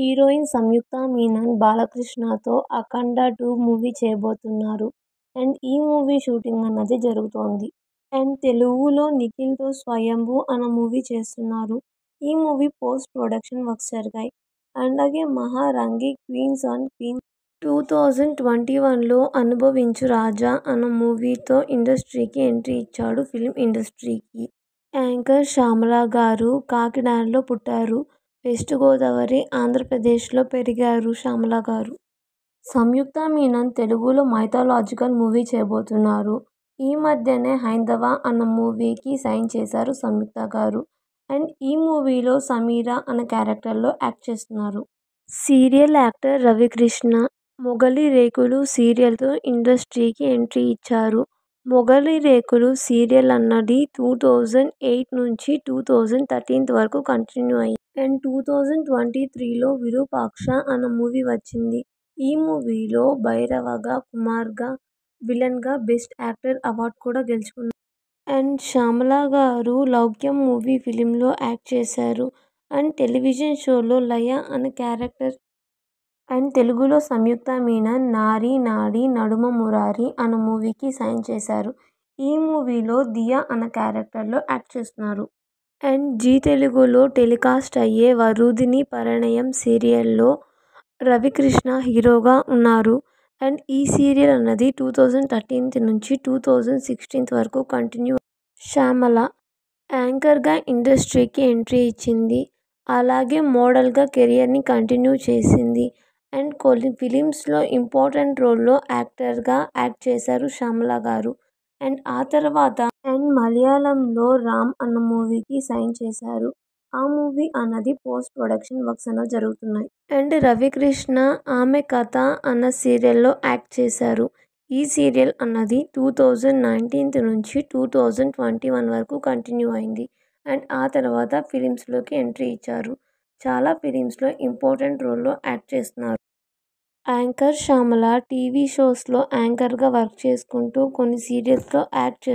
Heroine సంయుక్త మీనన్ బాలకృష్ణతో 'అఖండ 2' movie చేయబోతున్నారు. And ఈ movie shooting అన్నది జరుగుతోంది. అండ్ తెలుగులో నిఖిల్తో 'స్వయంభూ' అన్న మూవీ చేస్తున్నారు. ఈ మూవీ పోస్ట్ ప్రొడక్షన్ వర్క్స్ జరిగాయి. అలాగే 'మహారంగి క్వీన్స్ అండ్ క్వీన్స్' 2021లో 'అనుభవించు రాజా' అన్న మూవీతో ఇండస్ట్రీకి ఎంట్రీ ఇచ్చాడు ఫిల్మ్ ఇండస్ట్రీకి. యాంకర్ శ్యామల గారు కాకినాడలో పుట్టారు. వెస్ట్ గోదావరి, ఆంధ్రప్రదేశ్లో పెరిగారు శ్యామల గారు. సంయుక్త మీనన్ తెలుగులో మైథలాజికల్ మూవీ చేయబోతున్నారు. ఈ మధ్యనే 'హైందవ' అన్న మూవీకి సైన్ చేశారు సంయుక్త గారు. అండ్ ఈ మూవీలో సమీర అన్న క్యారెక్టర్లో యాక్ట్ చేస్తున్నారు. సీరియల్ యాక్టర్ రవికృష్ణ 'మొగలి రేకులు' సీరియల్తో ఇండస్ట్రీకి ఎంట్రీ ఇచ్చారు. 'మొగలి రేకులు' సీరియల్ అన్నది 2008 నుంచి 2013 వరకు కంటిన్యూ అయ్యింది. అండ్ 2023లో 'విరూపాక్ష' అన్న మూవీ వచ్చింది. ఈ మూవీలో భైరవగా, కుమార్గా, విలన్గా బెస్ట్ యాక్టర్ అవార్డు కూడా గెలుచుకున్నారు. అండ్ శ్యామల గారు 'లౌక్యం' మూవీ ఫిల్మ్లో యాక్ట్ చేశారు. అండ్ టెలివిజన్ షోలో 'లయ' అన్న క్యారెక్టర్. అండ్ తెలుగులో సంయుక్త మీనన్ 'నారీ నాడి నడుమ మురారి' అన్న మూవీకి సైన్ చేశారు. ఈ మూవీలో దియా అన్న క్యారెక్టర్లో యాక్ట్ చేస్తున్నారు. అండ్ జీ తెలుగులో టెలికాస్ట్ అయ్యే 'వరూధిని పరిణయం' సీరియల్లో రవికృష్ణ హీరోగా ఉన్నారు. అండ్ ఈ సీరియల్ అన్నది 2013 నుంచి 2016 వరకు కంటిన్యూ. శ్యామల యాంకర్గా ఇండస్ట్రీకి ఎంట్రీ ఇచ్చింది. అలాగే మోడల్గా కెరియర్ని కంటిన్యూ చేసింది. అండ్ కొన్ని ఫిలిమ్స్లో ఇంపార్టెంట్ రోల్లో యాక్టర్గా యాక్ట్ చేశారు శ్యామల గారు. అండ్ ఆ తర్వాత మలయాళంలో 'రామ్' అన్న మూవీకి సైన్ చేశారు. ఆ మూవీ అన్నది పోస్ట్ ప్రొడక్షన్ వర్క్స్ అన్నవి జరుగుతున్నాయి. అండ్ రవికృష్ణ 'ఆమె కథ' అన్న సీరియల్లో యాక్ట్ చేశారు. ఈ సీరియల్ అన్నది 2019 నుంచి 2021 వరకు కంటిన్యూ అయింది. అండ్ ఆ తర్వాత ఫిలిమ్స్లోకి ఎంట్రీ ఇచ్చారు. చాలా ఫిలిమ్స్లో ఇంపార్టెంట్ రోల్లో యాక్ట్ చేస్తున్నారు. యాంకర్ శ్యామల టీవీ షోస్లో యాంకర్గా వర్క్ చేసుకుంటూ కొన్ని సీరియల్స్లో యాక్ట్ చేస్తున్నారు.